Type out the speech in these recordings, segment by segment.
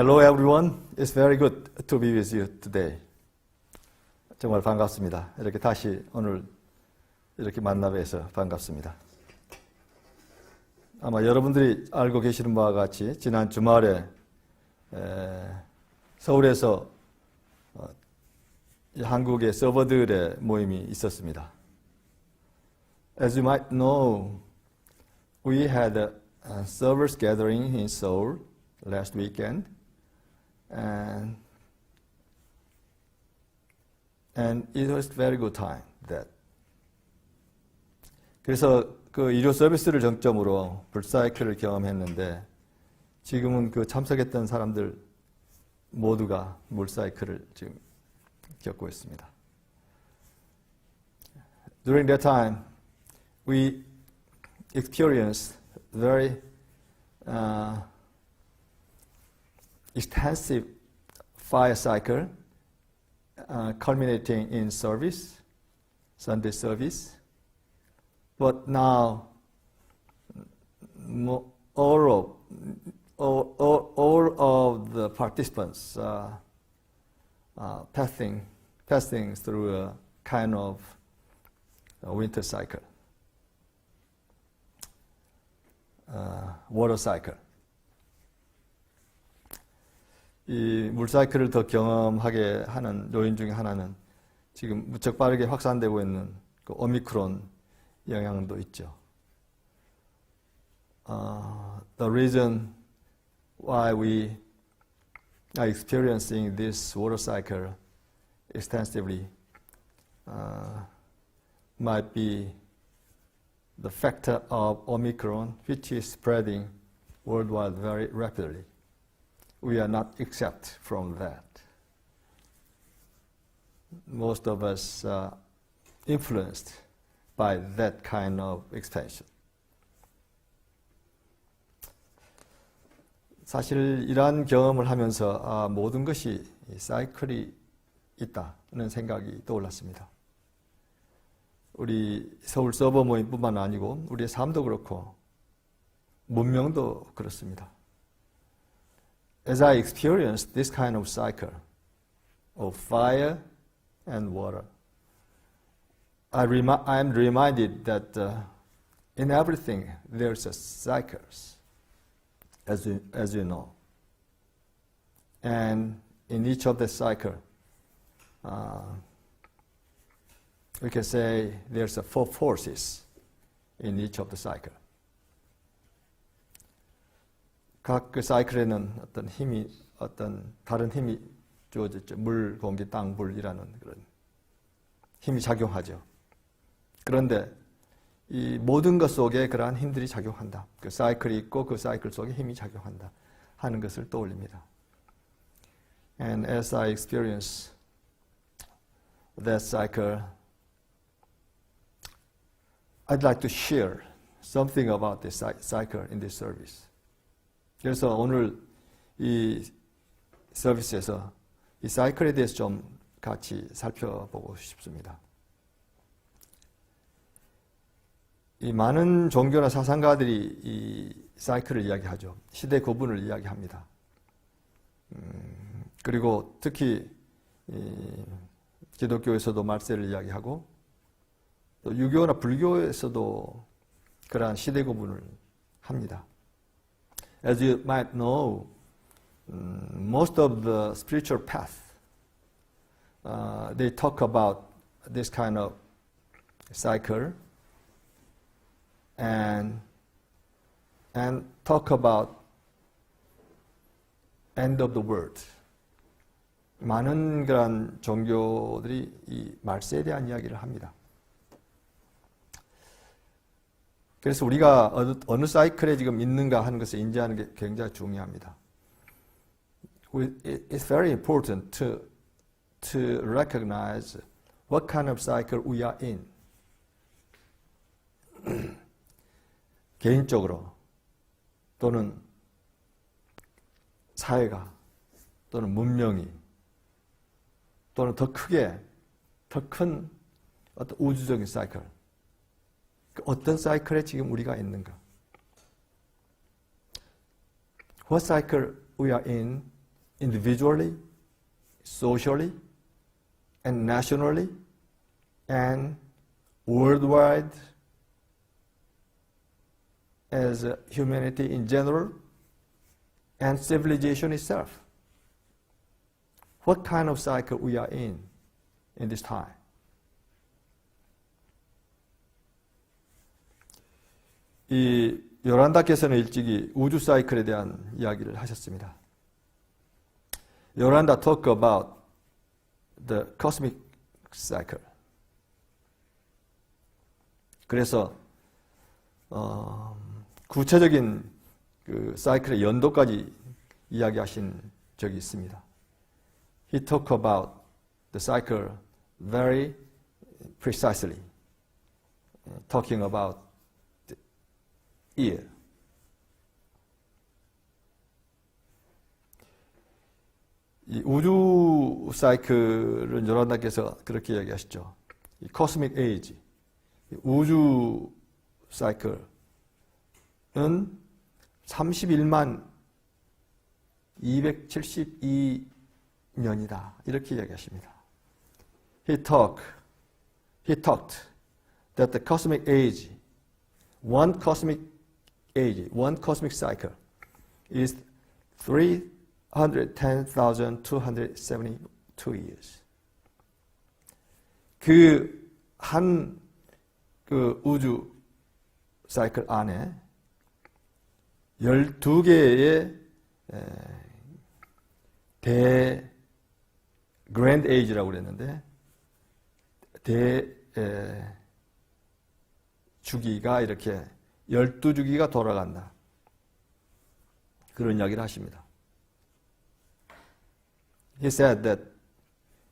Hello everyone. It's very good to be with you today. 정말 반갑습니다. 이렇게 다시 오늘 이렇게 만나뵈서 반갑습니다. 아마 여러분들이 알고 계시는 바와 같이 지난 주말에 서울에서 한국의 서버들의 모임이 있었습니다. As you might know, we had a servers gathering in Seoul last weekend, and it was very good time. 그래서 그 의료 서비스를 정점으로 불사이클을 경험했는데 지금은 그 참석했던 사람들 모두가 물사이클을 지금 겪고 있습니다. During that time, we experienced very extensive fire cycle, culminating in service, Sunday service. But now, all of the participants passing through a kind of winter cycle, water cycle. 이 물사이클을 더 경험하게 하는 요인 중에 하나는 지금 무척 빠르게 확산되고 있는 그 오미크론 영향도 있죠. The reason why we are experiencing this water cycle extensively might be the factor of Omicron, which is spreading worldwide very rapidly. We are not exempt from that. Most of us are influenced by that kind of expansion. 사실 이러한 경험을 하면서 모든 것이 사이클이 있다는 생각이 떠올랐습니다. 우리 서울 서버 모임뿐만 아니고 우리의 삶도 그렇고 문명도 그렇습니다. As I experienced this kind of cycle of fire and water, I am reminded that in everything there's a cycles, as you know. And in each of the cycle, we can say there's a four forces in each of the cycle. 각 그 사이클에는 어떤 힘이, 어떤 다른 힘이 주어졌죠. 물, 공기, 땅, 불이라는 그런 힘이 작용하죠. 그런데 이 모든 것 속에 그러한 힘들이 작용한다. 그 사이클이 있고 그 사이클 속에 힘이 작용한다 하는 것을 떠올립니다. And as I experience that cycle, I'd like to share something about this cycle in this service. 그래서 오늘 이 서비스에서 이 사이클에 대해서 좀 같이 살펴보고 싶습니다. 이 많은 종교나 사상가들이 이 사이클을 이야기하죠. 시대 구분을 이야기합니다. 그리고 특히 기독교에서도 말세를 이야기하고 또 유교나 불교에서도 그러한 시대 구분을 합니다. As you might know, most of the spiritual paths, they talk about this kind of cycle and talk about end of the world. 많은 그런 종교들이 이 말세에 대한 이야기를 합니다. 그래서 우리가 어느 사이클에 지금 있는가 하는 것을 인지하는 게 굉장히 중요합니다. It's very important to recognize what kind of cycle we are in. 개인적으로 또는 사회가 또는 문명이 또는 더 크게 더 큰 어떤 우주적인 사이클, 어떤 사이클에 지금 우리가 있는가? What cycle we are in individually, socially, and nationally, and worldwide as humanity in general, and civilization itself. What kind of cycle we are in this time? 이 요란다께서는 일찍이 우주 사이클에 대한 이야기를 하셨습니다. 요란다 talk about the cosmic cycle. 그래서 구체적인 그 사이클의 연도까지 이야기하신 적이 있습니다. He talked about the cycle very precisely, talking about the year. 이 우주 사이클은 요란다께서 그렇게 이야기하시죠. 이 cosmic age, 우주 사이클은 31만 272년이다. 이렇게 이야기하십니다. He talked that the cosmic age, one cosmic cycle is 310,272 years. 그 우주 사이클 안에 12개의 그랜드 에이지라고 그랬는데 주기가 이렇게 12주기가 돌아간다. 그런 이야기를 하십니다. He said that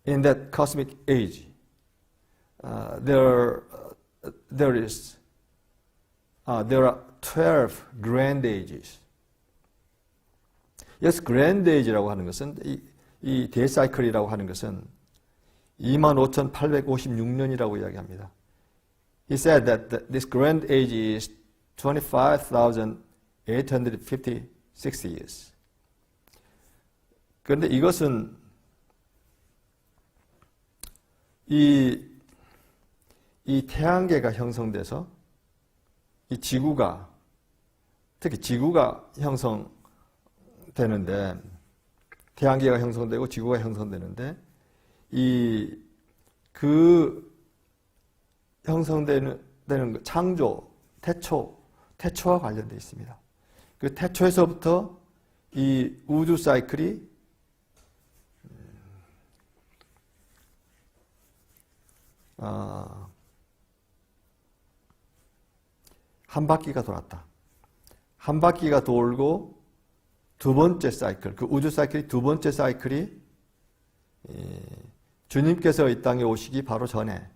in that cosmic age there are 12 grand ages. Yes, grand age라고 하는 것은 이 대사이클이라고 하는 것은 25,856년이라고 이야기합니다. He said that this grand age is 25,856 years. 그런데 이것은 이 태양계가 형성돼서 이 지구가, 특히 지구가 형성되는데, 태양계가 형성되고 지구가 형성되는데, 그 형성되는 창조, 태초와 관련되어 있습니다. 그 태초에서부터 이 우주 사이클이 한 바퀴가 돌았다. 한 바퀴가 돌고 두 번째 사이클, 그 우주 사이클이 두 번째 사이클이 주님께서 이 땅에 오시기 바로 전에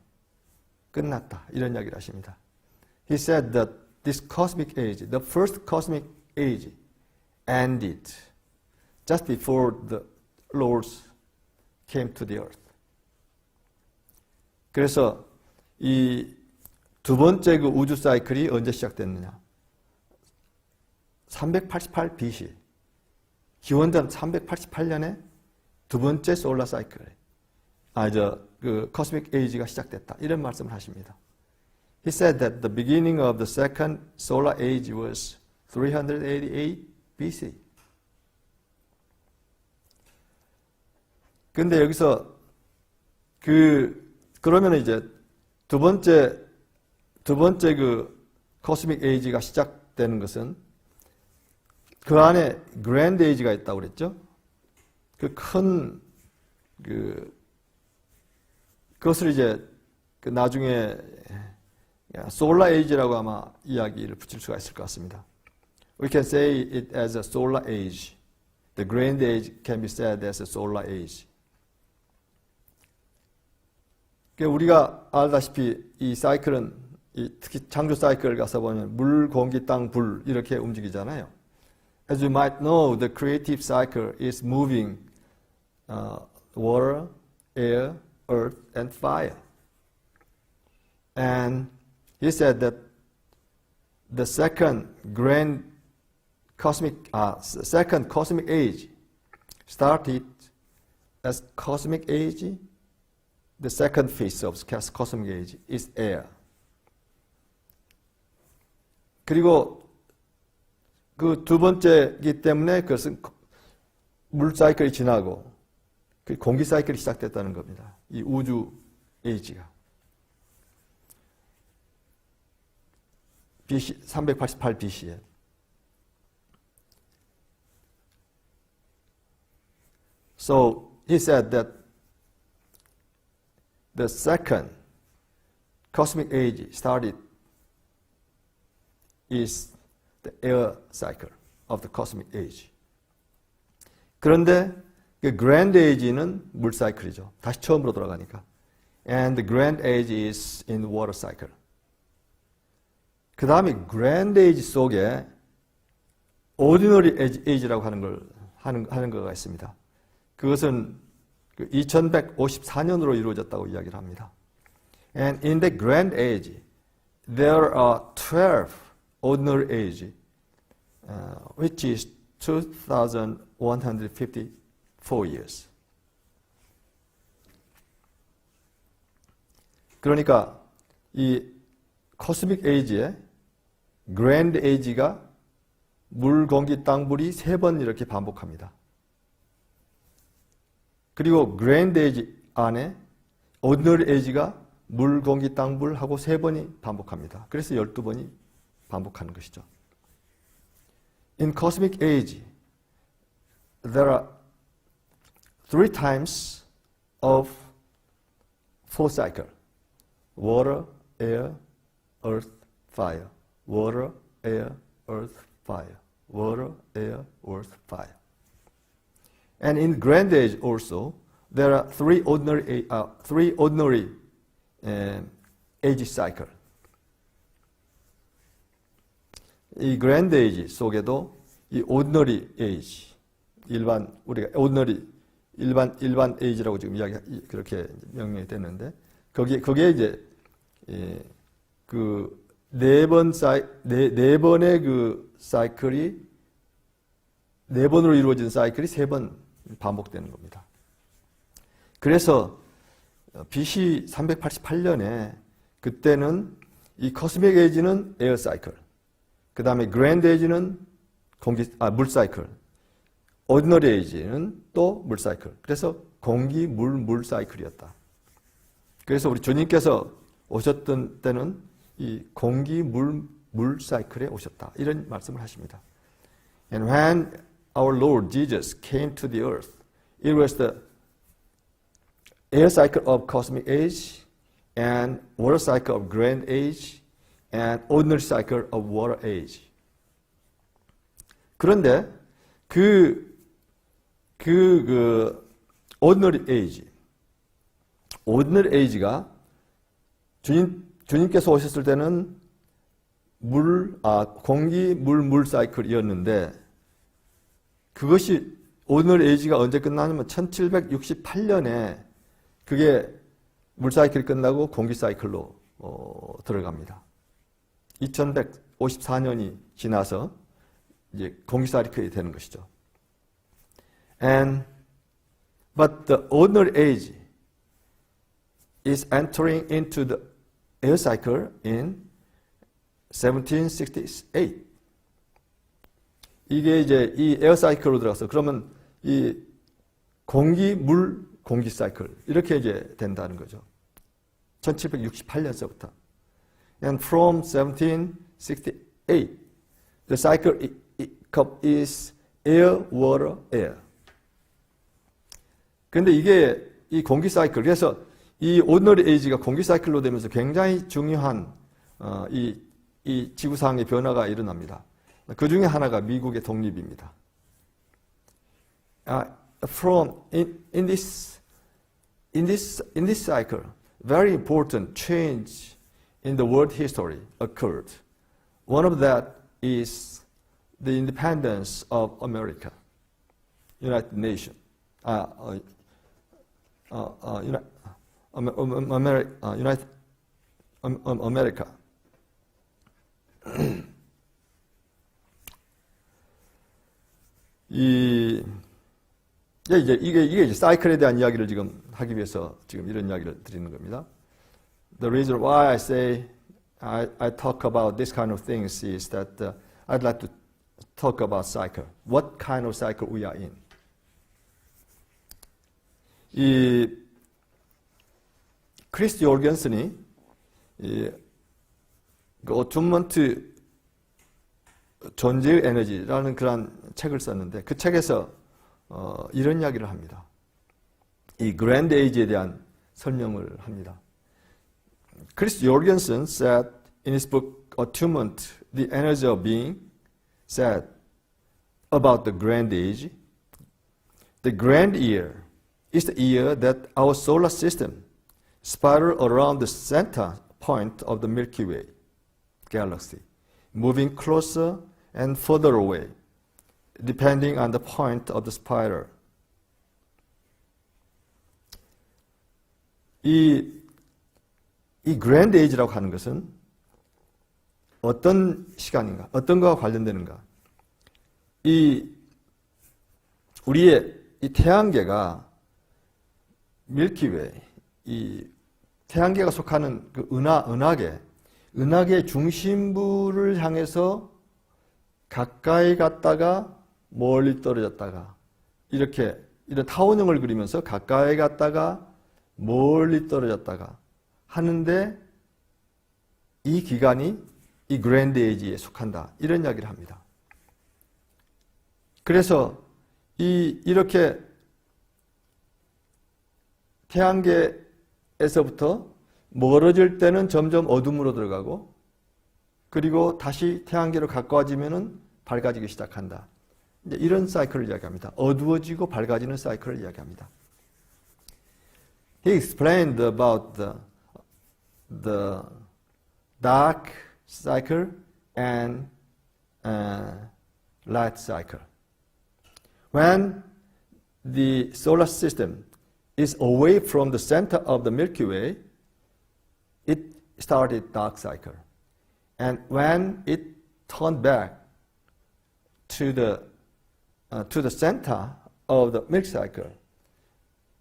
끝났다. 이런 이야기를 하십니다. He said that this cosmic age, the first cosmic age, ended just before the Lord came to the earth. 그래서 이 두 번째 그 우주 사이클이 언제 시작됐느냐? 388 BC, 기원전 388년에 두 번째 솔라 사이클, 그 코스믹 에이지가 시작됐다. 이런 말씀을 하십니다. He said that the beginning of the second solar age was 388 BC. 근데 여기서 그러면 이제 두 번째 그 코스믹 에이지가 시작되는 것은 그 안에 그랜드 에이지가 있다고 그랬죠? 그것을 이제 나중에 솔라 에이지라고 아마 이야기를 붙일 수가 있을 것 같습니다. We can say it as a solar age. The grand age can be said as a solar age. 우리가 알다시피 이 사이클은 특히 창조 사이클을 가서 보면 물, 공기, 땅, 불 이렇게 움직이잖아요. As you might know, the creative cycle is moving water, air, earth, and fire. And he said that the second cosmic age started as cosmic age. The second phase of cosmic age is air. 그리고 그 두 번째이기 때문에 그것은 물 사이클이 지나고 그 공기 사이클이 시작됐다는 겁니다. 이 우주 에이지가. BC 388 BC에. So he said that the second cosmic age started is the air cycle of the cosmic age. 그런데 그 grand age는 물 사이클이죠. 다시 처음으로 돌아가니까. And the grand age is in water cycle. 그 다음에 grand age 속에 ordinary age라고 하는 거가 있습니다. 그것은 2154년으로 이루어졌다고 이야기를 합니다. And in the grand age, there are 12 ordinary age, which is 2,154 years. 그러니까 이 코스믹 에이지의 그랜드 에이지가 물, 공기, 땅, 불이 3번 이렇게 반복합니다. 그리고 그랜드 에이지 안에 오디너리 에이지가 물, 공기, 땅, 불하고 3번이 반복합니다. 그래서 12번이 반복하는 것이죠. In cosmic age, there are 3 times of full cycle. Water, air, earth, fire. Water, air, earth, fire. Water, air, earth, fire. And in grand age also, there are 3 ordinary age cycle. 이 grand age 속에도 이 ordinary age, 우리가 ordinary 일반 age라고 지금 그렇게 명명이 됐는데, 그게 이제 그 네 번의 그 사이클이 4번으로 이루어진 사이클이 3번 반복되는 겁니다. 그래서 BC 388년에 그때는 이 코스믹 에이지는 에어 사이클, 그 다음에 그랜드 에이지는 물 사이클, 오디너리 에이지는 또 물 사이클. 그래서 공기, 물 사이클이었다. 그래서 우리 주님께서 오셨던 때는 이 공기, 물 사이클에 오셨다. 이런 말씀을 하십니다. And when our Lord Jesus came to the earth, it was the air cycle of cosmic age and water cycle of grand age and ordinary cycle of water age. 그런데 ordinary age가 주님께서 오셨을 때는 공기, 물 사이클이었는데, 그것이 ordinary age가 언제 끝나냐면 1768년에 그게 물 사이클이 끝나고 공기 사이클로 들어갑니다. 2154년이 지나서 이제 공기 사이클이 되는 것이죠. But the ordinary age is entering into the air cycle in 1768. 이게 이제 이 에어 사이클로 들어가서 그러면 이 공기, 물, 공기 사이클 이렇게 이제 된다는 거죠. 1768년서부터. And from 1768, the cycle is air, water, air. 근데 이게 이 공기 사이클, 그래서 이 오너리 에이지가 공기 사이클로 되면서 굉장히 중요한 이 지구상의 변화가 일어납니다. 그 중에 하나가 미국의 독립입니다. In this cycle, very important change in the world history occurred. One of that is the independence of America, United Nations, America. 이게 이제 사이클에 대한 이야기를 지금 하기 위해서 지금 이런 이야기를 드리는 겁니다. The reason why I say I talk about this kind of things is that I'd like to talk about cycle. What kind of cycle we are in? 이 크리스 요르겐슨이 그 어투먼트 존재의 에너지라는 그런 책을 썼는데 그 책에서 이런 이야기를 합니다. 이 그랜드 에이지에 대한 설명을 합니다. 크리스 요르겐슨 said in his book Attunement, The Energy of Being, said about the grand age, the grand year is the year that our solar system spirals around the center point of the Milky Way galaxy, moving closer and further away, depending on the point of the spiral. 이 그랜드 에이지라고 하는 것은 어떤 시간인가, 어떤 거와 관련되는가? 우리의 이 태양계가 밀키웨이, 이 태양계가 속하는 그 은하계 중심부를 향해서 가까이 갔다가 멀리 떨어졌다가 이런 타원형을 그리면서 가까이 갔다가 멀리 떨어졌다가 하는데 이 기간이 이 그랜드 에이지에 속한다. 이런 이야기를 합니다. 그래서 이렇게 태양계에서부터 멀어질 때는 점점 어둠으로 들어가고 그리고 다시 태양계로 가까워지면은 밝아지기 시작한다. 이제 이런 사이클을 이야기합니다. 어두워지고 밝아지는 사이클을 이야기합니다. He explained about the dark cycle and light cycle. When the solar system is away from the center of the Milky Way, it started dark cycle. And when it turned back to the center of the Milky cycle,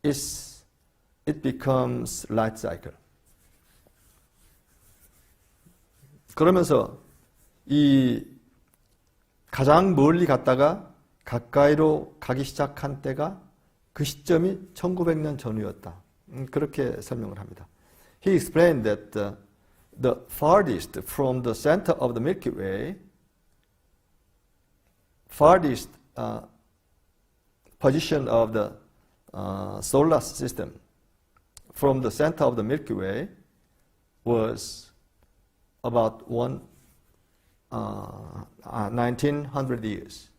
it becomes light cycle. 그러면서 이 가장 멀리 갔다가 가까이로 가기 시작한 때가 그 시점이 1900년 전후였다. 그렇게 설명을 합니다. He explained that the farthest from the center of the Milky Way, farthest position of the solar system from the center of the Milky Way was about 1900 years.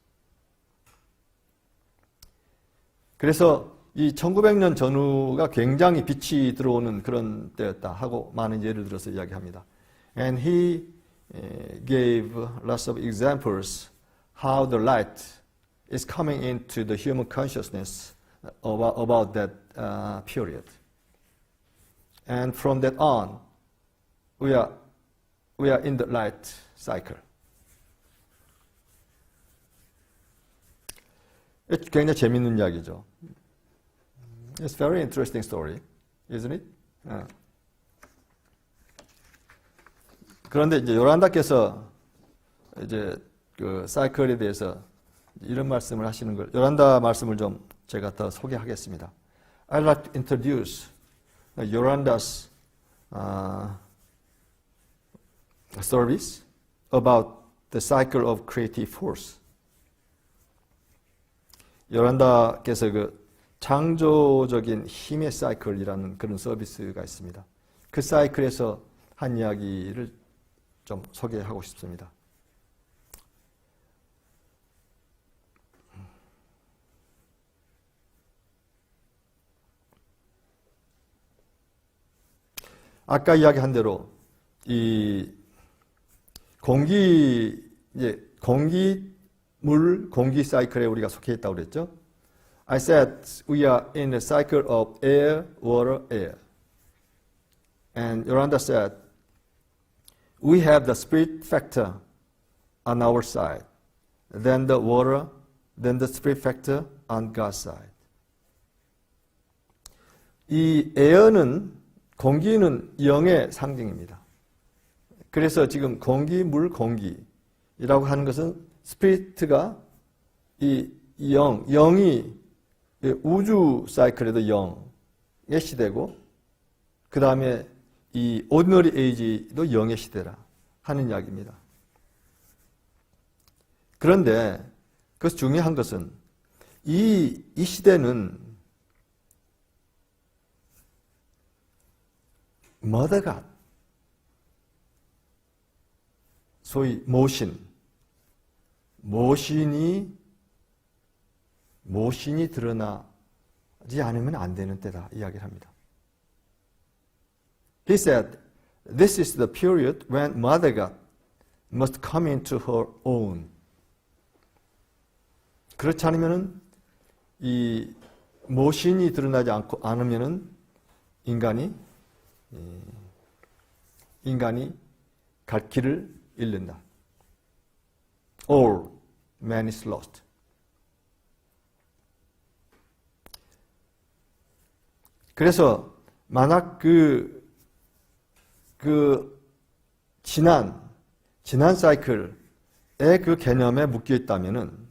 그래서 이 1900년 전후가 굉장히 빛이 들어오는 그런 때였다 하고 많은 예를 들어서 이야기합니다. And he gave lots of examples how the light is coming into the human consciousness about that period. And from that on, we are in the light cycle. 굉장히 재밌는 이야기죠. It's a very interesting story, isn't it? 그런데 이제 요란다께서 이제 그 사이클에 대해서 이런 말씀을 하시는 걸 요란다 말씀을 좀 제가 더 소개하겠습니다. I'd like to introduce Yoranda's service about the cycle of creative force. 요란다께서 그 창조적인 힘의 사이클이라는 그런 서비스가 있습니다. 그 사이클에서 한 이야기를 좀 소개하고 싶습니다. 아까 이야기한 대로 이 공기 사이클에 우리가 속해 있다고 그랬죠. I said we are in the cycle of air, water, air. And Yoranda said we have the spirit factor on our side, then the water, then the spirit factor on God's side. 이 에어는, 공기는 영의 상징입니다. 그래서 지금 공기, 물, 공기라고 하는 것은 스피리트가 이 영이 우주 사이클에도 영의 시대고, 그 다음에 이 오디너리 에이지도 영의 시대라 하는 이야기입니다. 그런데 그것이 중요한 것은 이 시대는 머더가, 소위 모신이 드러나지 않으면 안 되는 때다 이야기를 합니다. He said, "This is the period when Mother God must come into her own." 그렇지 않으면은 이 모신이 드러나지 않으면은 인간이 갈 길을 잃는다. All man is lost. 그래서 만약 지난 사이클의 그 개념에 묶여 있다면은,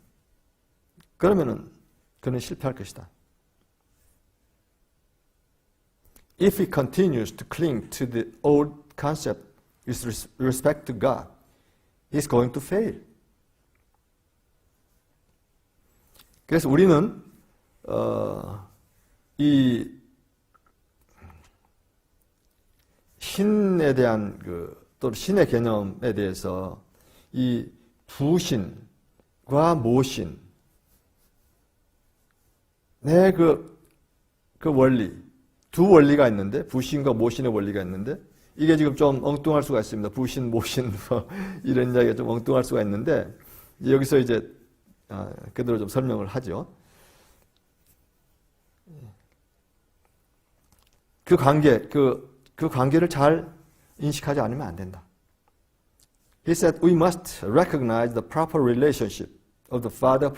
그러면은 그는 실패할 것이다. If he continues to cling to the old concept with respect to God, he's going to fail. 그래서 우리는 이 신에 대한 또 신의 개념에 대해서 이 부신과 모신, 그 원리, 두 원리가 있는데, 부신과 모신의 원리가 있는데, 이게 지금 좀 엉뚱할 수가 있습니다. 부신, 모신, 이런 이야기가 좀 엉뚱할 수가 있는데, 여기서 이제 그대로 좀 설명을 하죠. 그 관계를 잘 인식하지 않으면 안 된다. He said, "We must recognize the proper relationship of the father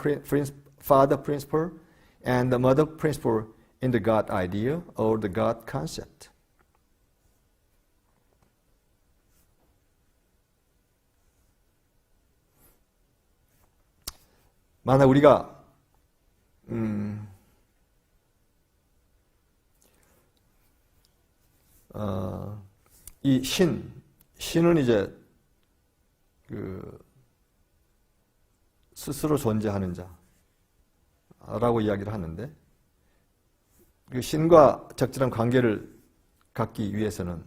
principle and the mother principle in the God idea or the God concept." 만약 우리가 이 신은 이제 스스로 존재하는 자라고 이야기를 하는데, 그 신과 적절한 관계를 갖기 위해서는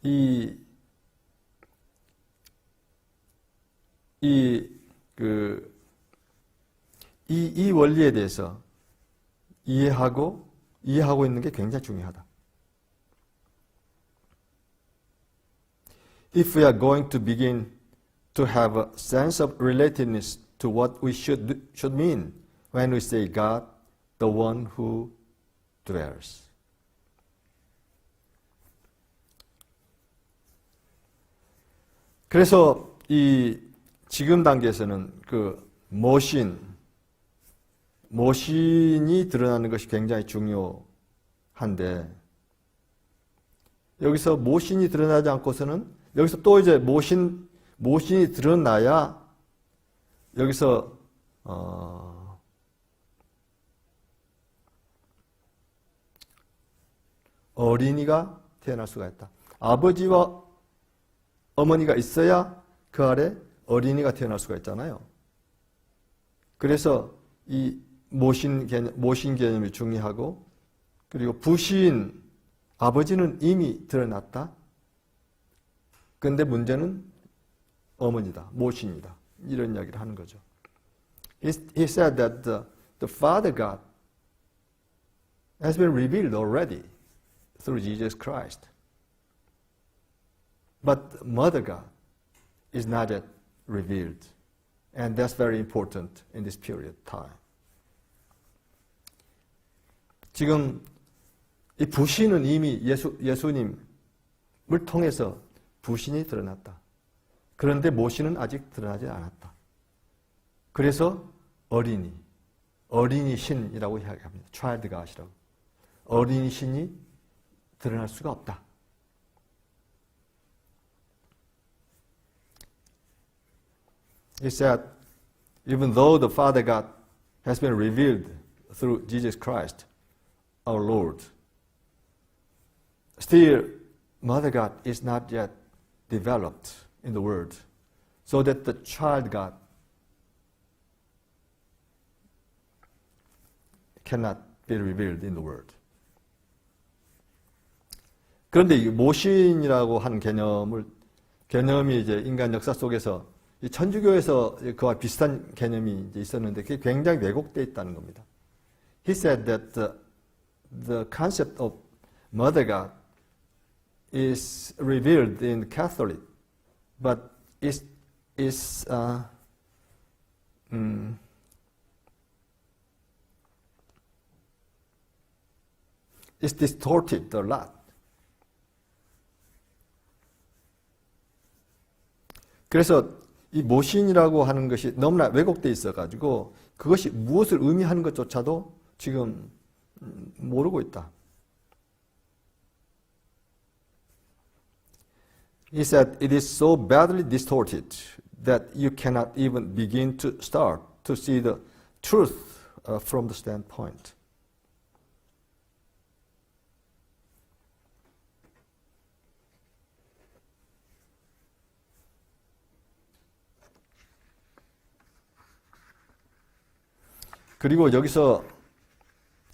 이 원리에 대해서 이해하고 있는 게 굉장히 중요하다. If we are going to begin to have a sense of relatedness to what we should mean when we say God, the one who dwells. 그래서 이 지금 단계에서는 그 모신이 드러나는 것이 굉장히 중요한데, 여기서 모신이 드러나지 않고서는, 여기서 또 이제 모신이 드러나야 여기서 어린이가 태어날 수가 있다. 아버지와 어머니가 있어야 그 아래 어린이가 태어날 수가 있잖아요. 그래서 이 모신 개념이 중요하고, 그리고 부신, 아버지는 이미 드러났다. 그런데 문제는 어머니다, 모신이다. 이런 이야기를 하는 거죠. He said that the Father God has been revealed already through Jesus Christ. But Mother God is not yet revealed. And that's very important in this period of time. 지금 이 부신은 이미 예수님을 통해서 부신이 드러났다. 그런데 모신은 아직 드러나지 않았다. 그래서 어린이 신이라고 이야기합니다. Child God이라고. 어린 신이 드러날 수가 없다. He said, even though the Father God has been revealed through Jesus Christ, our Lord, still Mother God is not yet developed in the Word, so that the child God cannot be revealed in the Word. 그런데 이 모신이라고 하는 개념이 이제 인간 역사 속에서 이 천주교에서 그와 비슷한 개념이 이제 있었는데 그게 굉장히 왜곡되어 있다는 겁니다. He said that the concept of Mother God is revealed in Catholic, but it's distorted a lot. 그래서 이 모신이라고 하는 것이 너무나 왜곡되어 있어가지고 그것이 무엇을 의미하는 것조차도 지금 모르고 있다. He said it is so badly distorted that you cannot even begin to start to see the truth from the standpoint. 그리고 여기서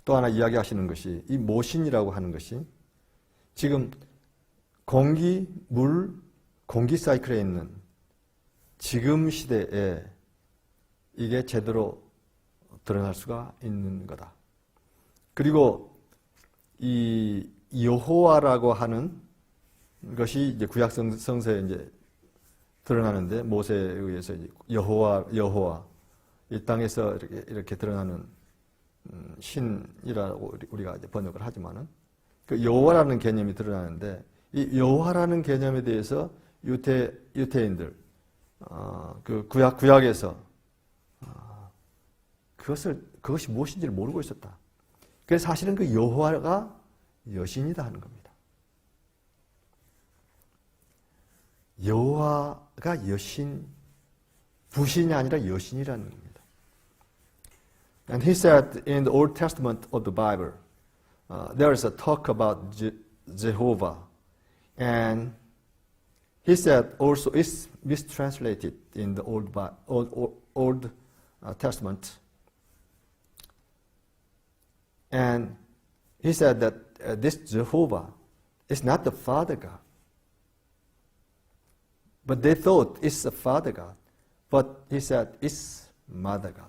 또 하나 이야기하시는 것이 이 모신이라고 하는 것이 지금 공기, 물, 공기 사이클에 있는 지금 시대에 이게 제대로 드러날 수가 있는 거다. 그리고 이 여호와라고 하는 것이 이제 구약 성서에 이제 드러나는데 모세에 의해서 여호와 이 땅에서 이렇게 드러나는 신이라고 우리가 이제 번역을 하지만은 그 여호와라는 개념이 드러나는데 이 여호와라는 개념에 대해서 유대인들 그 구약에서 그것이 무엇인지를 모르고 있었다. 그래서 사실은 그 여호와가 여신이다 하는 겁니다. 여호와가 여신, 부신이 아니라 여신이라는 겁니다. And he said in the Old Testament of the Bible, there is a talk about Jehovah. And he said also it's mistranslated in the Old Testament. And he said that this Jehovah is not the Father God. But they thought it's the Father God. But he said it's Mother God.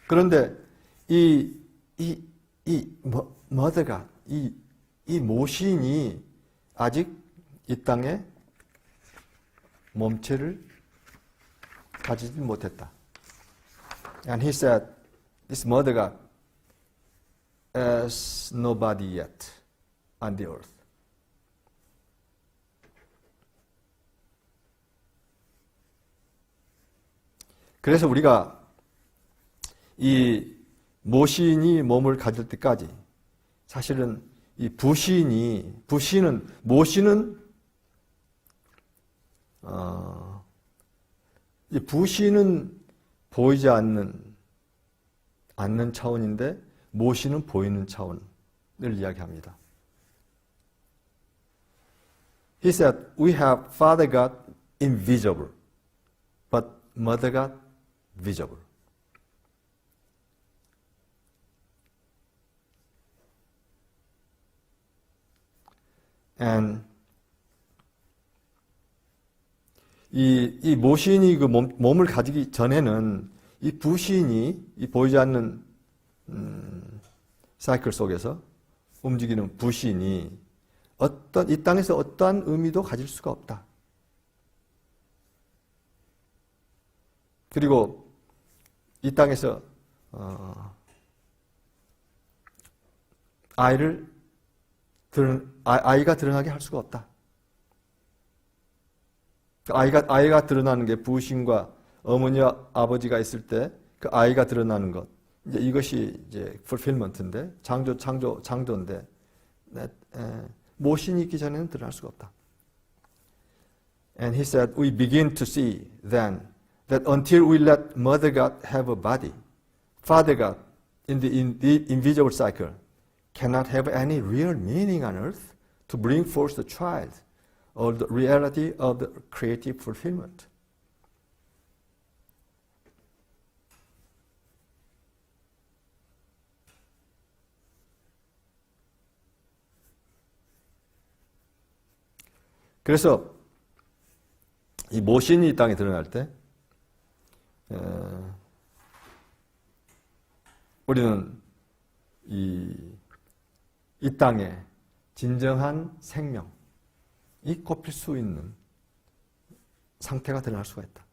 그런데 Mother God, 이 모신이 아직 이 땅에 몸체를 가지지 못했다. And he said, this Mother God is nobody yet on the earth. 그래서 우리가 이 모신이 몸을 가질 때까지 사실은 이 이 부신은 보이지 않는 차원인데 모신은 보이는 차원을 이야기합니다. He said, we have Father God invisible, but Mother God visible. And 이 모신이 그 몸을 가지기 전에는 이 부신이 이 보이지 않는 사이클 속에서 움직이는 부신이 이 땅에서 어떠한 의미도 가질 수가 없다. 그리고 이 땅에서 아이가 드러나게 할 수가 없다. 아이가 드러나는 게 부신과 어머니와 아버지가 있을 때 그 I가 드러나는 것. 이제 이것이 이제 fulfillment인데, 창조인데, 모신이 있기 전에는 드러날 수가 없다. And he said, we begin to see then that until we let Mother God have a body, Father God in the invisible cycle cannot have any real meaning on earth to bring forth the child or the reality of the creative fulfillment. 그래서 이 모신이 이 땅에 드러날 때 우리는 이 땅에 진정한 생명이 꼽힐 수 있는 상태가 드러날 수가 있다.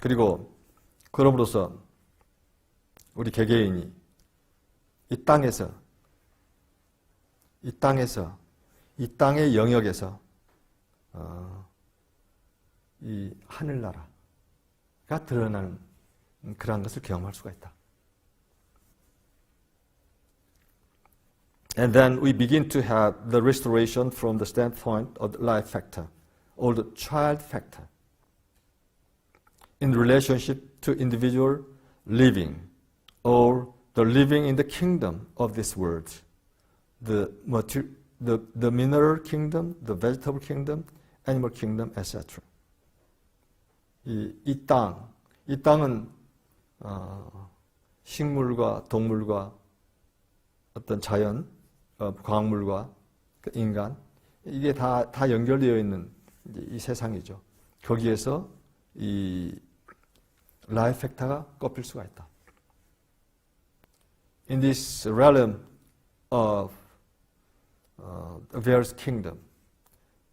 그리고 그럼으로써 우리 개개인이 이 땅의 영역에서 이 하늘나라가 드러나는 그러한 것을 경험할 수가 있다. And then we begin to have the restoration from the standpoint of the life factor or the child factor in relationship to individual living or the living in the kingdom of this world, the mineral kingdom, the vegetable kingdom, animal kingdom, etc. 이 땅은 식물과 동물과 어떤 자연, 광물과 인간, 이게 다 연결되어 있는 이 세상이죠. 거기에서 이 라이프 팩터가 꼽힐 수가 있다. In this realm of various kingdom,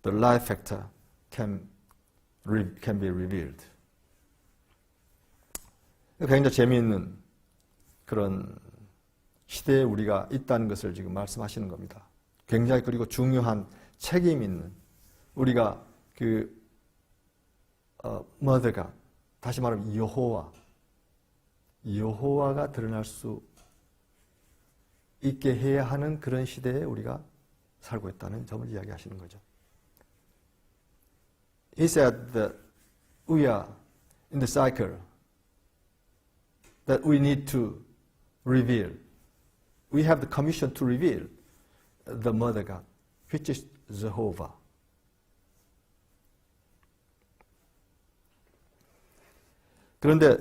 the life factor can be revealed. 굉장히 재미있는 그런 시대에 우리가 있다는 것을 지금 말씀하시는 겁니다. 굉장히 그리고 중요한 책임 있는 우리가 머더가 다시 말하면 여호와가 드러날 수 있게 해야 하는 그런 시대에 우리가 살고 있다는 점을 이야기하시는 거죠. He said that we are in the cycle that we need to reveal. We have the commission to reveal the Mother God, which is Jehovah. 그런데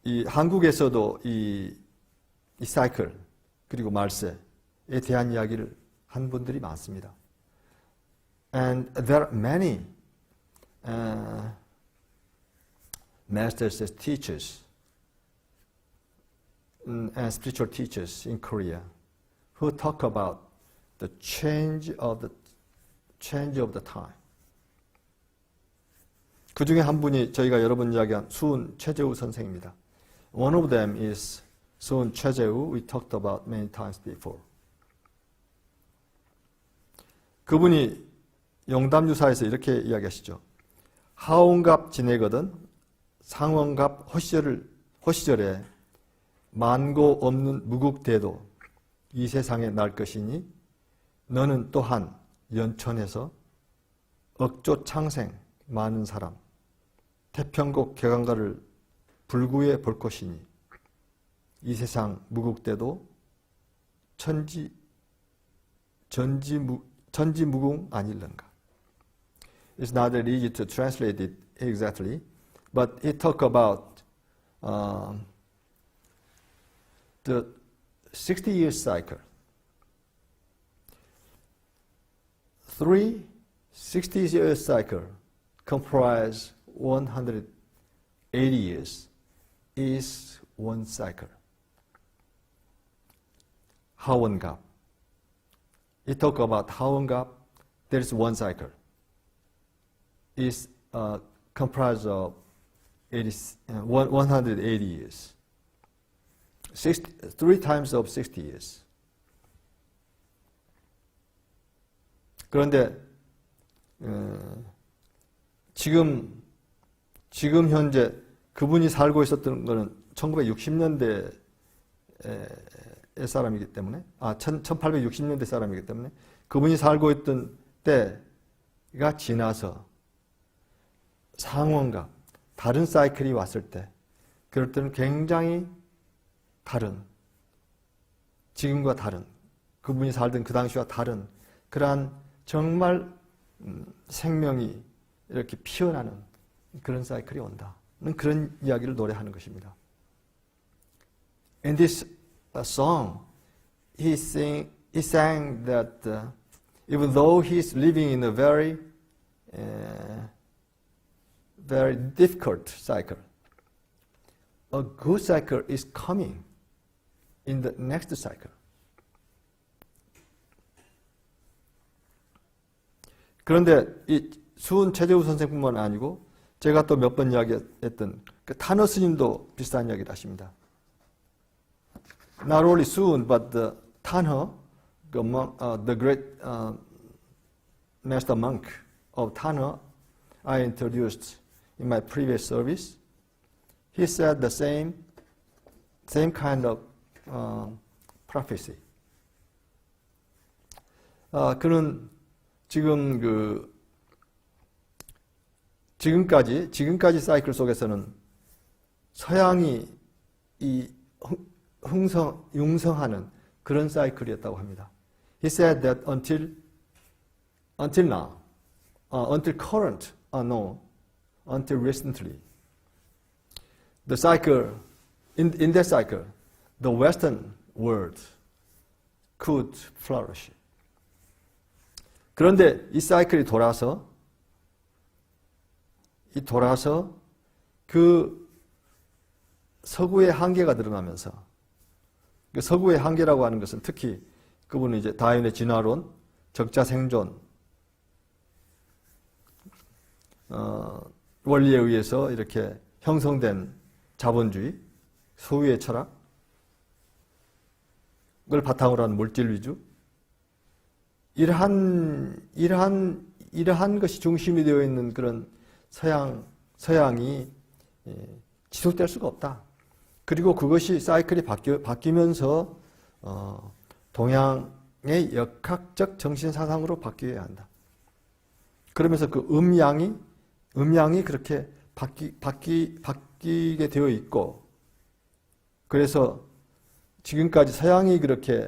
이 한국에서도 이 사이클 그리고 말세에 대한 이야기를 한 분들이 많습니다. And there are many masters as teachers and spiritual teachers in Korea who talk about the change of the time. 그 중에 한 분이 저희가 여러 번 이야기한 수은 최재우 선생입니다. One of them is 수은 최재우. We talked about many times before. 그분이 용담유사에서 이렇게 이야기하시죠. 하온갑 지내거든 상원갑 호시절에 만고 없는 무국대도 이 세상에 날 것이니 너는 또한 연천에서 억조 창생 많은 사람 태평국 개강가를 불구에 볼 것이니 이 세상 무국대도 전지무궁 아닐런가. It's not that easy to translate it exactly, but it talk about the 60-year cycle. 3 60-year cycle comprise 180 years is one cycle. 하원갑. It talk about 하원갑. There is one cycle. Is comprised of 180 years. 3 times of 60 years. 그런데 지금 현재 그분이 살고 있었던 거는 1960년대의 사람이기 때문에, 1860년대 사람이기 때문에 그분이 살고 있던 때가 지나서 상원과 다른 사이클이 왔을 때, 그럴 때는 굉장히 다른, 지금과 다른, 그분이 살던 그 당시와 다른 그러한 정말 생명이 이렇게 피어나는 그런 사이클이 온다는 그런 이야기를 노래하는 것입니다. In this song, he sang that even though he's living in a very difficult cycle, a good cycle is coming in the next cycle. 그런데 이 수은 최재우 선생뿐만 아니고 제가 또 몇 번 이야기했던 그 타너 스님도 비슷한 이야기를 하십니다. Not only Suun, but the Tanho, the great master monk of Tanho, I introduced in my previous service. He said the same kind of prophecy. 그는 지금 지금까지 사이클 속에서는 서양이 이 융성하는 그런 사이클이었다고 합니다. He said that until now, until current, no, until recently, the cycle, in that cycle, the Western world could flourish. 그런데 이 사이클이 돌아서 그 서구의 한계가 드러나면서, 그 서구의 한계라고 하는 것은 특히 그분은 이제 다윈의 진화론, 적자생존 원리에 의해서 이렇게 형성된 자본주의, 소유의 철학을 바탕으로 한 물질 위주, 이러한 것이 중심이 되어 있는 그런 서양이 지속될 수가 없다. 그리고 그것이 사이클이 바뀌면서 동양의 역학적 정신사상으로 바뀌어야 한다. 그러면서 그 음양이 그렇게 바뀌게 되어 있고, 그래서 지금까지 서양이 그렇게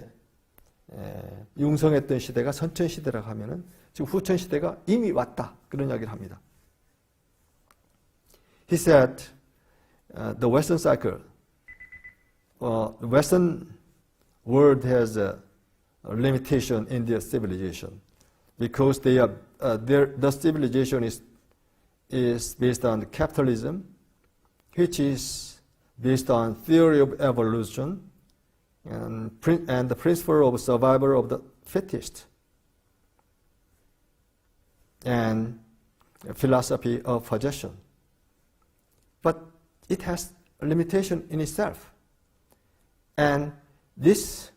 융성했던 시대가 선천시대라고 하면은 지금 후천시대가 이미 왔다. 그런 이야기를 합니다. He said, the Western cycle, the Western world has a limitation in their civilization because the civilization is based on capitalism, which is based on theory of evolution and the principle of survival of the fittest and philosophy of possession. But it has a limitation in itself. And this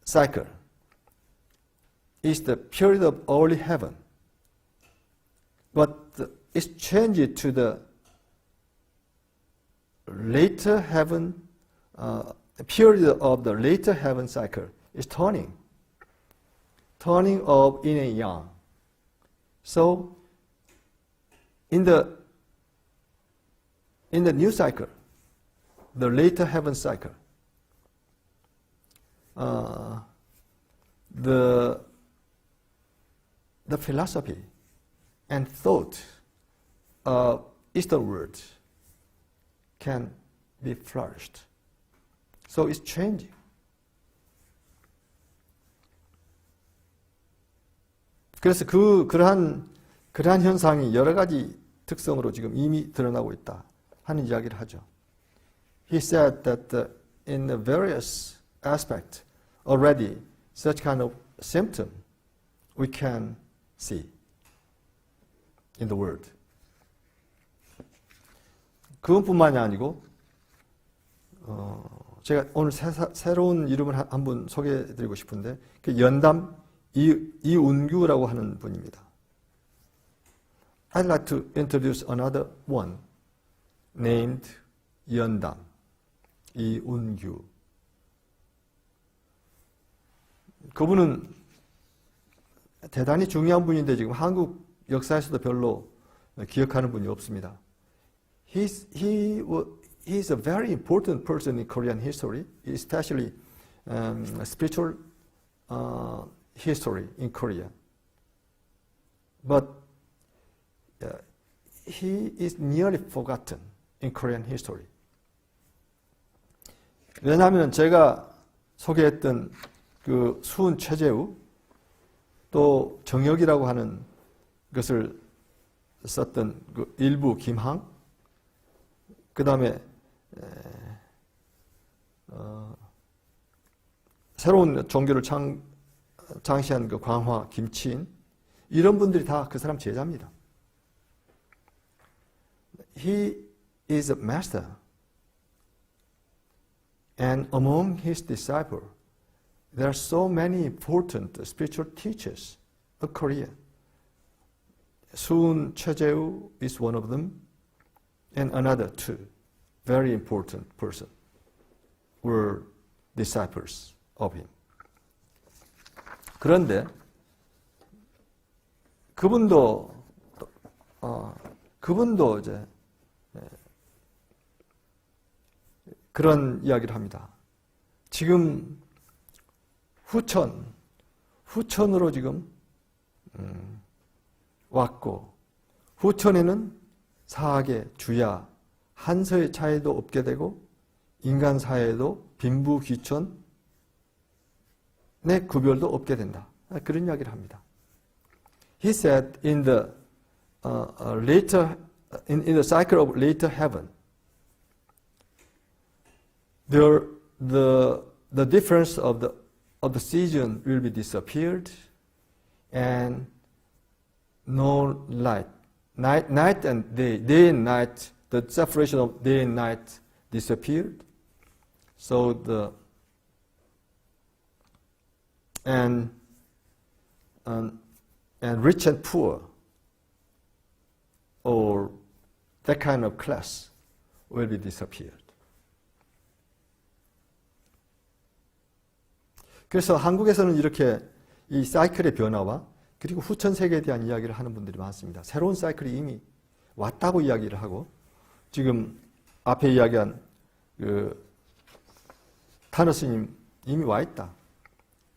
cycle is the period of early heaven. But it's changed to the later heaven, period of the later heaven cycle is turning of yin and yang. So in the new cycle, the later heaven cycle, the philosophy and thought of Eastern world can be flourished. So it's changing. 그래서 그러한 현상이 여러 가지 특성으로 지금 이미 드러나고 있다 하는 이야기를 하죠. He said that in the various aspects already such kind of symptom we can see in the world. 그것뿐만이 아니고 제가 오늘 새로운 이름을 한번 소개해드리고 싶은데 그 연담 이운규라고 하는 분입니다. I'd like to introduce another one named 연담, 이운규. 그분은 대단히 중요한 분인데 지금 한국 역사에서도 별로 기억하는 분이 없습니다. He's a very important person in Korean history, especially spiritual history in Korea. But he is nearly forgotten in Korean history. 왜냐하면 제가 소개했던 그 수은 최재우 또 정혁이라고 하는 것을 썼던 그 일부 김항, 그 다음에 새로운 종교를 창시한 그 광화 김치인, 이런 분들이 다 그 사람 제자입니다. He is a master, and among his disciples there are so many important spiritual teachers of Korea. 수은 최재우 is one of them, and another two very important person were disciples of him. 그런데 그분도 이제 그런 이야기를 합니다. 지금 후천으로 지금 왔고, 후천에는 사학의 주야, 한서의 차이도 없게 되고 인간 사회에도 빈부귀천의 구별도 없게 된다. 그런 이야기를 합니다. He said in the in the cycle of later heaven, the difference of the season will be disappeared, and no light, night and day and night, the separation of day and night disappeared. So and rich and poor, or that kind of class, will be disappeared. 그래서 한국에서는 이렇게 이 사이클의 변화와 그리고 후천 세계에 대한 이야기를 하는 분들이 많습니다. 새로운 사이클이 이미 왔다고 이야기를 하고, 지금 앞에 이야기한 그 타너 스님 이미 와 있다,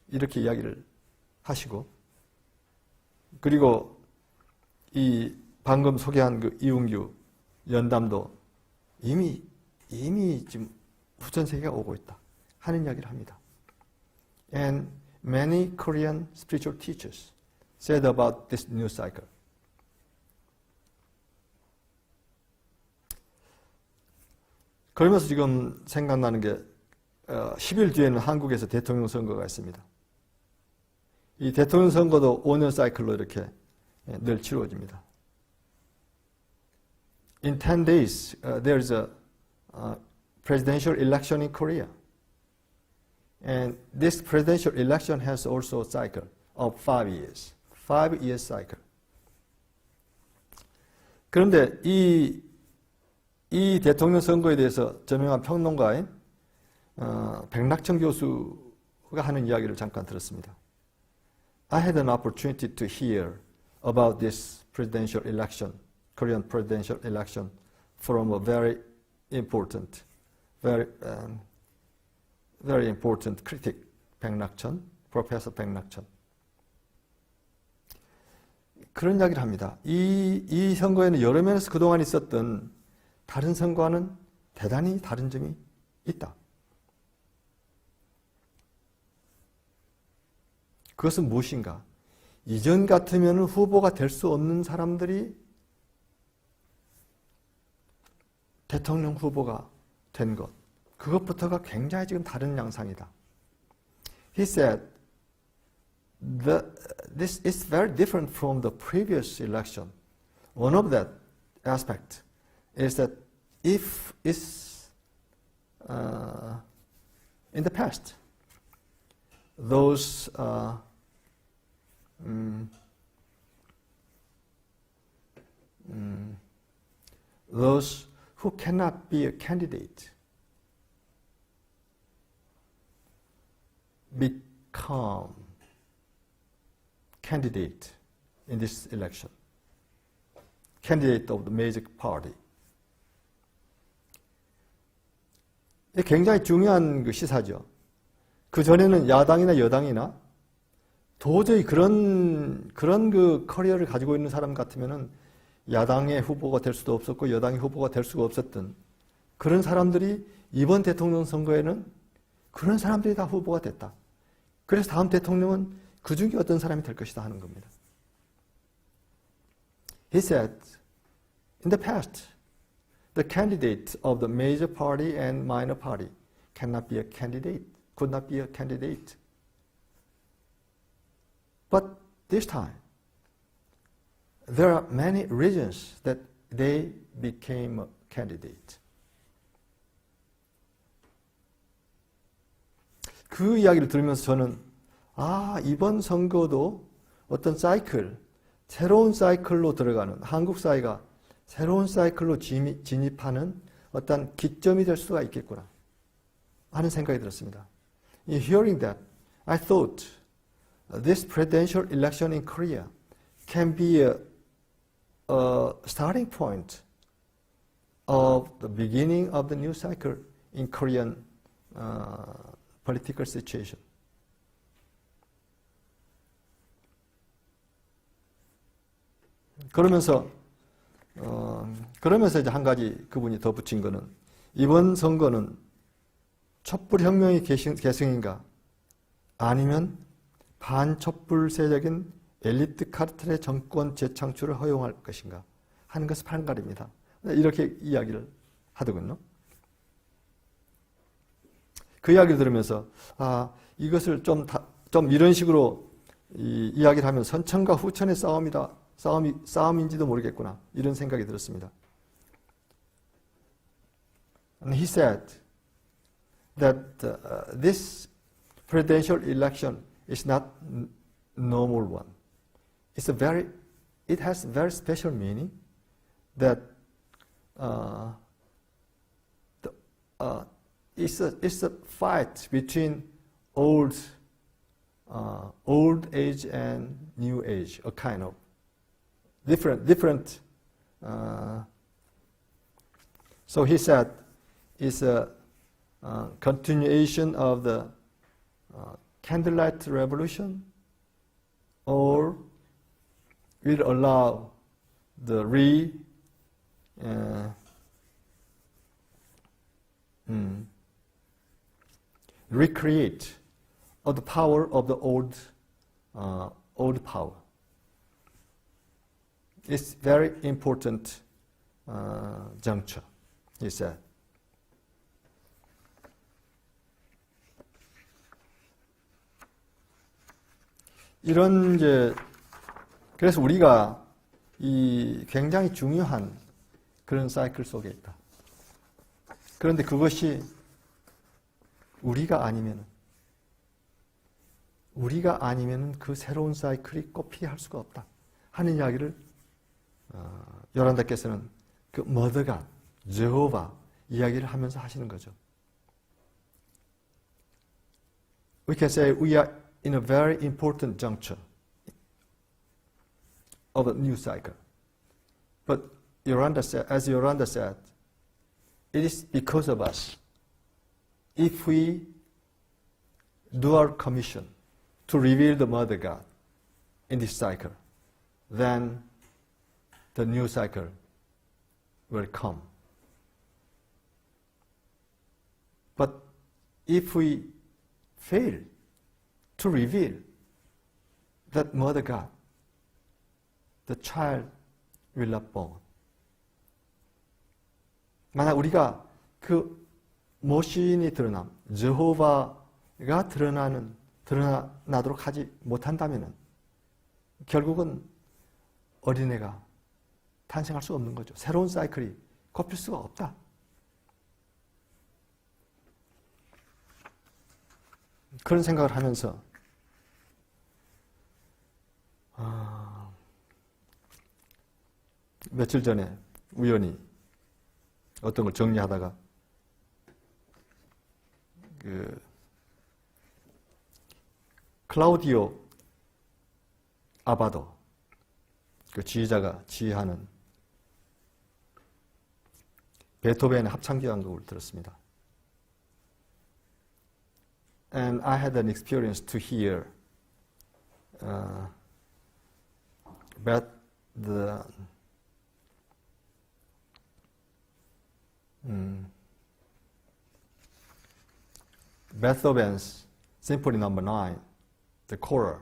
이렇게 이야기를 하시고, 그리고 이 방금 소개한 그 이운규 연담도 이미 지금 후천 세계가 오고 있다 하는 이야기를 합니다. And many Korean spiritual teachers said about this new cycle. 그러면서 지금 생각나는 게 10일 뒤에는 한국에서 대통령 선거가 있습니다. 이 대통령 선거도 5년 사이클로 이렇게 늘 치루어집니다. In 10 days, there is a presidential election in Korea. And this presidential election has also a cycle of 5 years. 5 years cycle. 그런데 이 대통령 선거에 대해서 저명한 평론가인 백낙천 교수가 하는 이야기를 잠깐 들었습니다. I had an opportunity to hear about this presidential election, Korean presidential election, from a very important critic, 백낙천, Professor 백낙천. 그런 이야기를 합니다. 이 선거에는 여러 면에서 그동안 있었던 다른 선거와는 대단히 다른 점이 있다. 그것은 무엇인가? 이전 같으면 후보가 될 수 없는 사람들이 대통령 후보가 된 것, 그것부터가 굉장히 지금 다른 양상이다. He said, this is very different from the previous election. One of that aspect is that if it's in the past, those those who cannot be a candidate become candidate in this election. Candidate of the major party. 굉장히 중요한 그 시사죠. 그 전에는 야당이나 여당이나 도저히 그런 그 커리어를 가지고 있는 사람 같으면은 야당의 후보가 될 수도 없었고 여당의 후보가 될 수가 없었던 그런 사람들이 이번 대통령 선거에는 그런 사람들이 다 후보가 됐다. 그래서 다음 대통령은 그 중에 어떤 사람이 될 것이다 하는 겁니다. He said, in the past, the candidate of the major party and minor party cannot be a candidate, could not be a candidate. But this time, there are many reasons that they became a candidate. 그 이야기를 들으면서 저는 이번 선거도 어떤 사이클, 새로운 사이클로 들어가는 한국 사회가 새로운 사이클로 진입하는 어떤 기점이 될 수가 있겠구나 하는 생각이 들었습니다. In hearing that, I thought this presidential election in Korea can be a starting point of the beginning of the new cycle in Korean political situation. 그러면서 이제 한 가지 그분이 덧붙인 거는 이번 선거는 촛불혁명의 계승인가 아니면 반촛불세적인 엘리트 카르텔의 정권 재창출을 허용할 것인가 하는 것은 판가름입니다. 이렇게 이야기를 하더군요. 그 이야기를 들으면서 이것을 좀 이런 식으로 이야기를 하면 선천과 후천의 싸움인지도 모르겠구나 이런 생각이 들었습니다. And he said that this presidential election is not normal one. It has very special meaning that it's a fight between old age and new age, a kind of different. So he said it's a continuation of the candlelight revolution, or will allow the recreate of the power of the old power. It's very important juncture, he said. 그래서 우리가 이 굉장히 중요한 그런 사이클 속에 있다. 그런데 그것이 우리가 아니면은 그 새로운 사이클이 꽃피게 할 수가 없다 하는 이야기를 요란다께서는 그 머더가 제호바 이야기를 하면서 하시는 거죠. We can say we are in a very important juncture of a new cycle. But as Yoranda said, it is because of us. If we do our commission to reveal the Mother God in this cycle, then the new cycle will come. But if we fail to reveal that Mother God, the child will not born. 만약 우리가 그 모신이 제호바가 드러나도록 하지 못한다면 결국은 어린애가 탄생할 수 없는 거죠. 새로운 사이클이 꼽힐 수가 없다. 그런 생각을 하면서 며칠 전에 우연히 어떤 걸 정리하다가 클라우디오 아바도 그 지휘자가 지휘하는 베토벤의 합창교향곡을 들었습니다. And I had an experience to hear Beethoven's Symphony No. 9, the choral.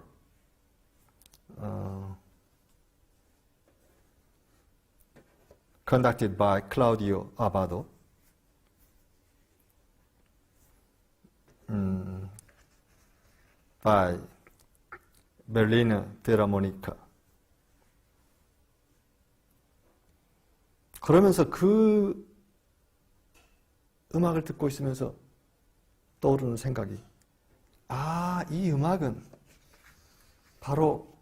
Conducted by Claudio Abbado. By Berliner Philharmoniker. 그러면서 그 음악을 듣고 있으면서 떠오르는 생각이, 이 음악은 바로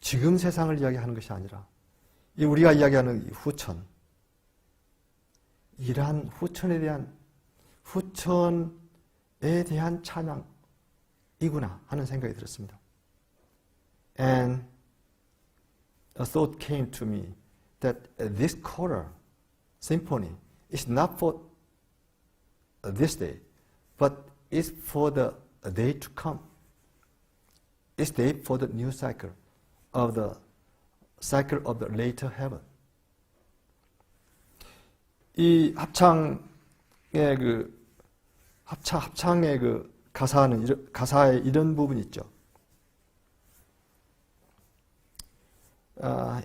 지금 세상을 이야기하는 것이 아니라 우리가 이야기하는 후천, 이러한 후천에 대한 찬양이구나 하는 생각이 들었습니다. And a thought came to me that this choral symphony is not for this day, but is for the day to come. It's day for the new cycle of the later heaven. 이 합창의 가사에 이런 부분이 있죠.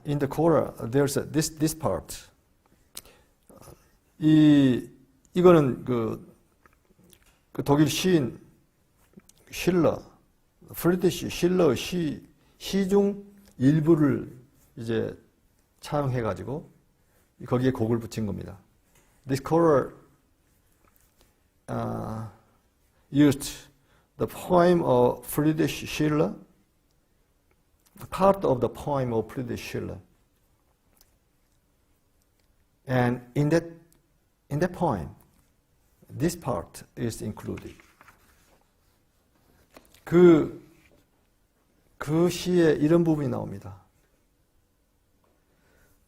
In the choral, there's this part. 이거는 그 독일 시인 프리드리히 실러의 시중 일부를 이제 차용해가지고 거기에 곡을 붙인 겁니다. This choral used the poem of Friedrich Schiller, part of the poem of Friedrich Schiller, and in that poem, this part is included. 그 시에 이런 부분이 나옵니다.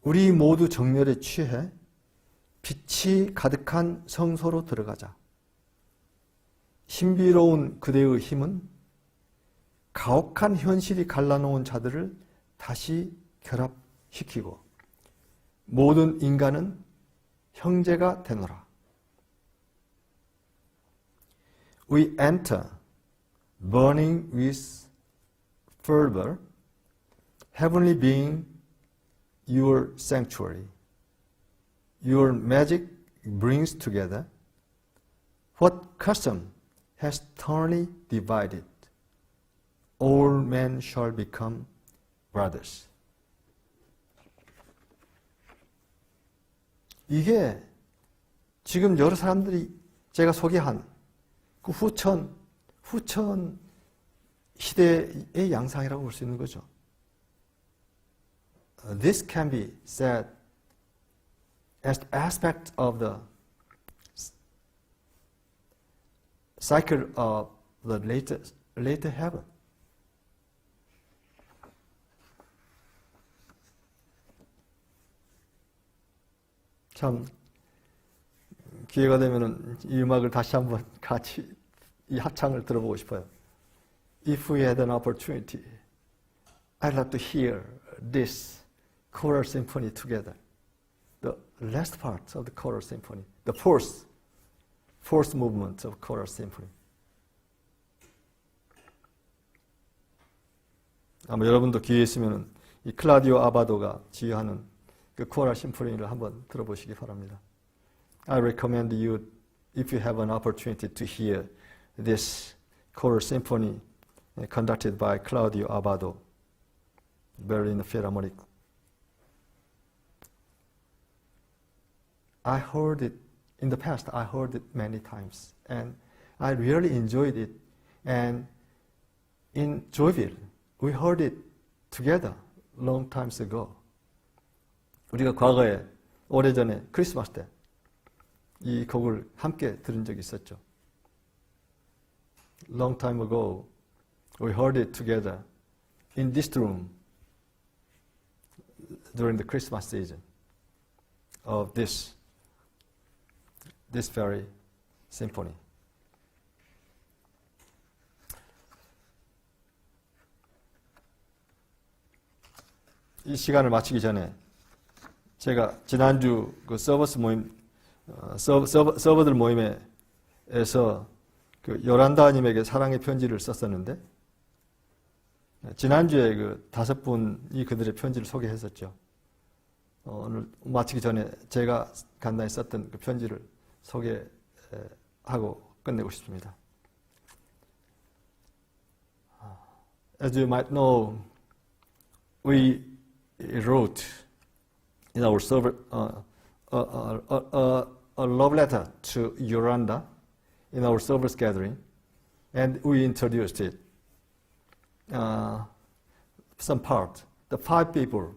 우리 모두 정열에 취해 빛이 가득한 성소로 들어가자. 신비로운 그대의 힘은 가혹한 현실이 갈라놓은 자들을 다시 결합시키고 모든 인간은 형제가 되노라. We enter, burning with fervor, heavenly being, your sanctuary. Your magic brings together what custom has thoroughly divided. All men shall become brothers. 이게 지금 여러 사람들이 제가 소개한 그 후천 시대의 양상이라고 볼 수 있는 거죠. This can be said as aspect of the cycle of the later heaven. 참 기회가 되면은 이 음악을 다시 한번 같이 이 합창을 들어보고 싶어요. If we had an opportunity, I'd like to hear this choral symphony together. The last part of the choral symphony, the fourth movement of choral symphony. 아마 여러분도 기회 있으면은 이 클라우디오 아바도가 지휘하는 그 코럴 심포니를 한번 들어보시기 바랍니다. I recommend you, if you have an opportunity, to hear this choral symphony conducted by Claudio Abbado, Berlin Philharmonic. I heard it in the past. I heard it many times, and I really enjoyed it. And in Joyville, we heard it together long times ago. 우리가 과거에 오래전에 크리스마스 때 이 곡을 함께 들은 적이 있었죠. Long time ago, we heard it together in this room during the Christmas season of this very symphony. 이 시간을 마치기 전에 제가 지난주 그 서버스 모임, 서버들 모임에서 그 요란다님에게 사랑의 편지를 썼었는데, 지난주에 그 5분이 그들의 편지를 소개했었죠. 오늘 마치기 전에 제가 간단히 썼던 그 편지를 소개하고 끝내고 싶습니다. As you might know, we wrote in our server a love letter to Yoranda in our service gathering, and we introduced it. Some part. The 5 people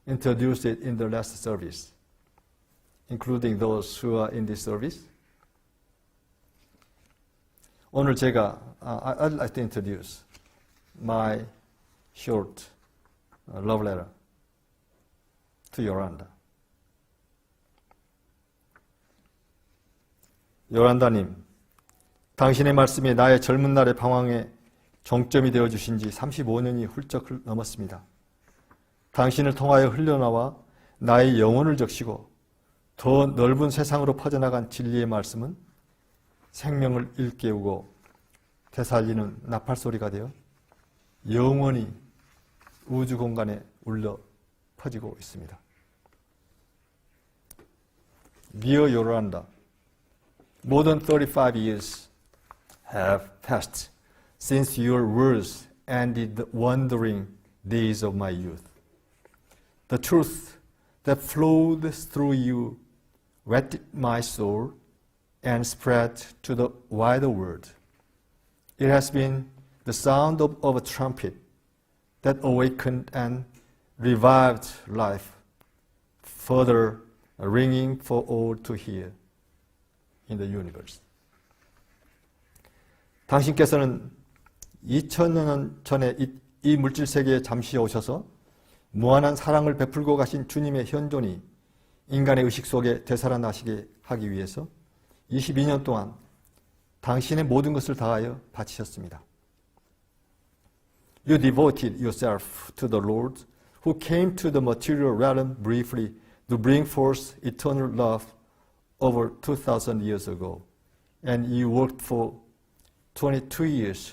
introduced it in the last service, including those who are in this service. 오늘 제가 I'd like to introduce my short love letter to Yoranda. 요란다님, 당신의 말씀이 나의 젊은 날의 방황에 종점이 되어 주신 지 35년이 훌쩍 넘었습니다. 당신을 통하여 흘러나와 나의 영혼을 적시고 더 넓은 세상으로 퍼져나간 진리의 말씀은 생명을 일깨우고 되살리는 나팔소리가 되어 영원히 우주 공간에 울려 퍼지고 있습니다. Dear Yoranda, more than 35 years have passed since your words ended the wandering days of my youth. The truth that flowed through you whetted my soul and spread to the wider world. It has been the sound of a trumpet that awakened and revived life, further ringing for all to hear in the universe. 당신께서는 2000년 전에 이 물질 세계에 잠시 오셔서 무한한 사랑을 베풀고 가신 주님의 현존이 인간의 의식 속에 되살아나시게 하기 위해서 22년 동안 당신의 모든 것을 다하여 바치셨습니다. You devoted yourself to the Lord who came to the material realm briefly to bring forth eternal love over 2,000 years ago. And you worked for 22 years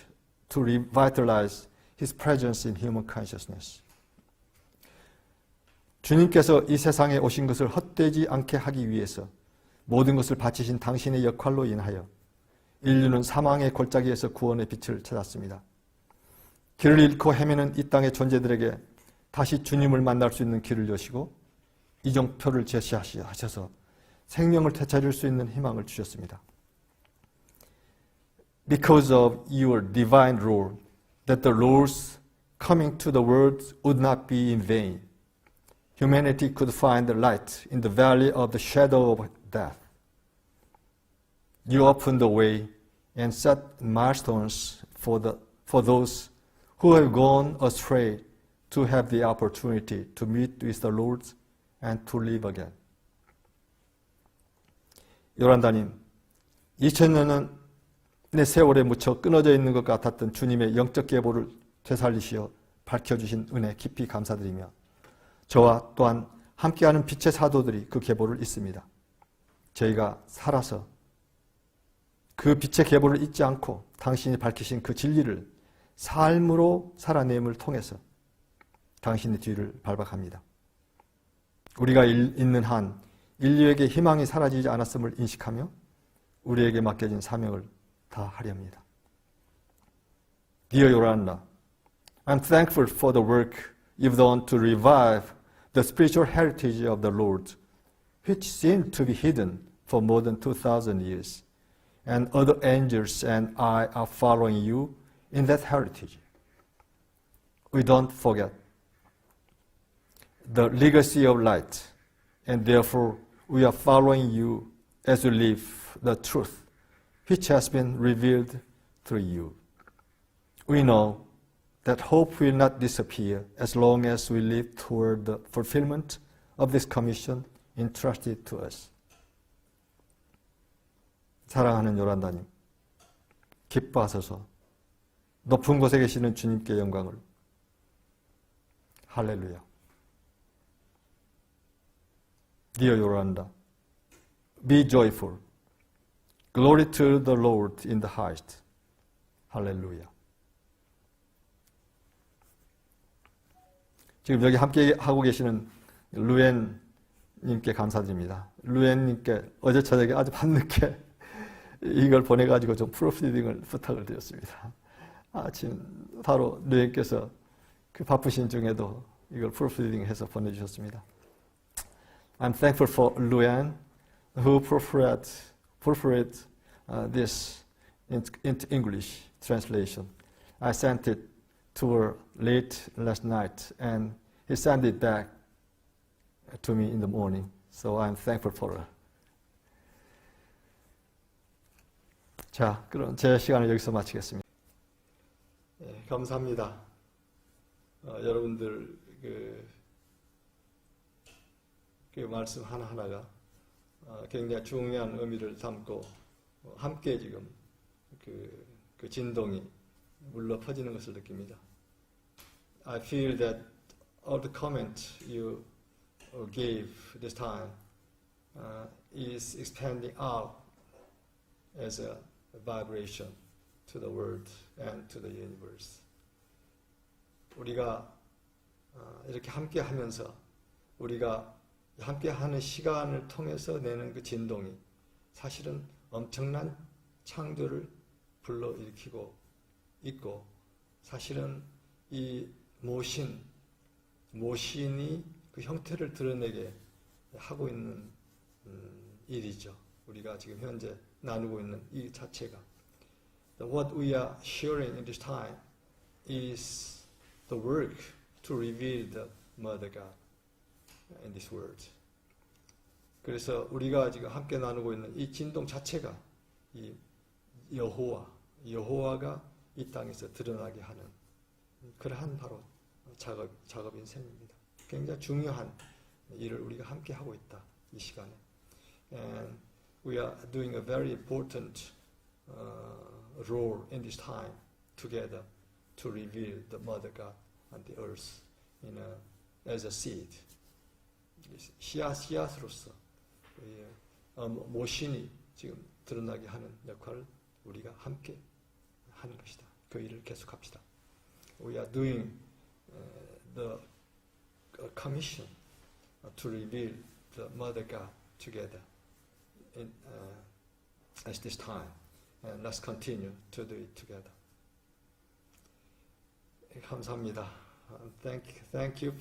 to revitalize His presence in human consciousness. 주님께서 이 세상에 오신 것을 헛되지 않게 하기 위해서 모든 것을 바치신 당신의 역할로 인하여 인류는 사망의 골짜기에서 구원의 빛을 찾았습니다. 길을 잃고 헤매는 이 땅의 존재들에게 다시 주님을 만날 수 있는 길을 여시고 이정표를 제시하셔서 생명을 되찾을 수 있는 희망을 주셨습니다. Because of your divine rule, that the Lord's coming to the world would not be in vain. Humanity could find the light in the valley of the shadow of death. You opened the way and set milestones for those who have gone astray to have the opportunity to meet with the Lord and to live again. 요란다님, 2000년의 세월에 묻혀 끊어져 있는 것 같았던 주님의 영적 계보를 되살리시어 밝혀주신 은혜 깊이 감사드리며 저와 또한 함께하는 빛의 사도들이 그 계보를 잇습니다. 저희가 살아서 그 빛의 계보를 잊지 않고 당신이 밝히신 그 진리를 삶으로 살아내임을 통해서 당신의 뒤를 밟아갑니다. 우리가 있는 한 인류에게 희망이 사라지지 않았음을 인식하며 우리에게 맡겨진 사명을 다하렵니다. Dear Yoranda, I'm thankful for the work you've done to revive the spiritual heritage of the Lord, which seemed to be hidden for more than 2,000 years, and other angels and I are following you in that heritage. We don't forget the legacy of light and therefore we are following you as you live the truth which has been revealed through you. We know that hope will not disappear as long as we live toward the fulfillment of this commission entrusted to us. 사랑하는 요란다님, 기뻐하소서 높은 곳에 계시는 주님께 영광을. 할렐루야. Dear Yolanda, be joyful. Glory to the Lord in the highest. 할렐루야. 지금 여기 함께 하고 계시는 루엔님께 감사드립니다. 루엔님께 어제 저녁에 아주 밤늦게 이걸 보내가지고 좀 프로피딩을 부탁을 드렸습니다. 아침 바로 루엔께서 그 바쁘신 중에도 이걸 프로피딩해서 보내주셨습니다. I'm thankful for Luan who proofread this into English translation. I sent it to her late last night and he sent it back to me in the morning. So I'm thankful for her. 자, 그럼 제 시간을 여기서 마치겠습니다. 네, 감사합니다. 여러분들 그 말씀 하나하나가 굉장히 중요한 의미를 담고 함께 지금 그 진동이 물러 퍼지는 것을 느낍니다. I feel that all the comment you gave this time is expanding out as a vibration to the world and to the universe. 우리가 이렇게 함께 하면서 우리가 함께 하는 시간을 통해서 내는 그 진동이 사실은 엄청난 창조를 불러일으키고 있고 사실은 이 모신이 그 형태를 드러내게 하고 있는 일이죠. 우리가 지금 현재 나누고 있는 이 자체가 What we are sharing in this time is the work to reveal the Mother God in this world. 그래서 우리가 지금 함께 나누고 있는 이 진동 자체가 이 여호와가 이 땅에서 드러나게 하는 그러한 바로 작업인 셈입니다. 굉장히 중요한 일을 우리가 함께 하고 있다 이 시간에. And we are doing a very important role in this time together to reveal the Mother God on the earth as a seed. 씨앗으로서 모신이 지금 드러나게 하는 역할을 우리가 함께 하는 것이다. 그 일을 계속합시다. We are doing the commission to reveal the Mother God together at this time. And let's continue to do it together. 감사합니다. Thank you.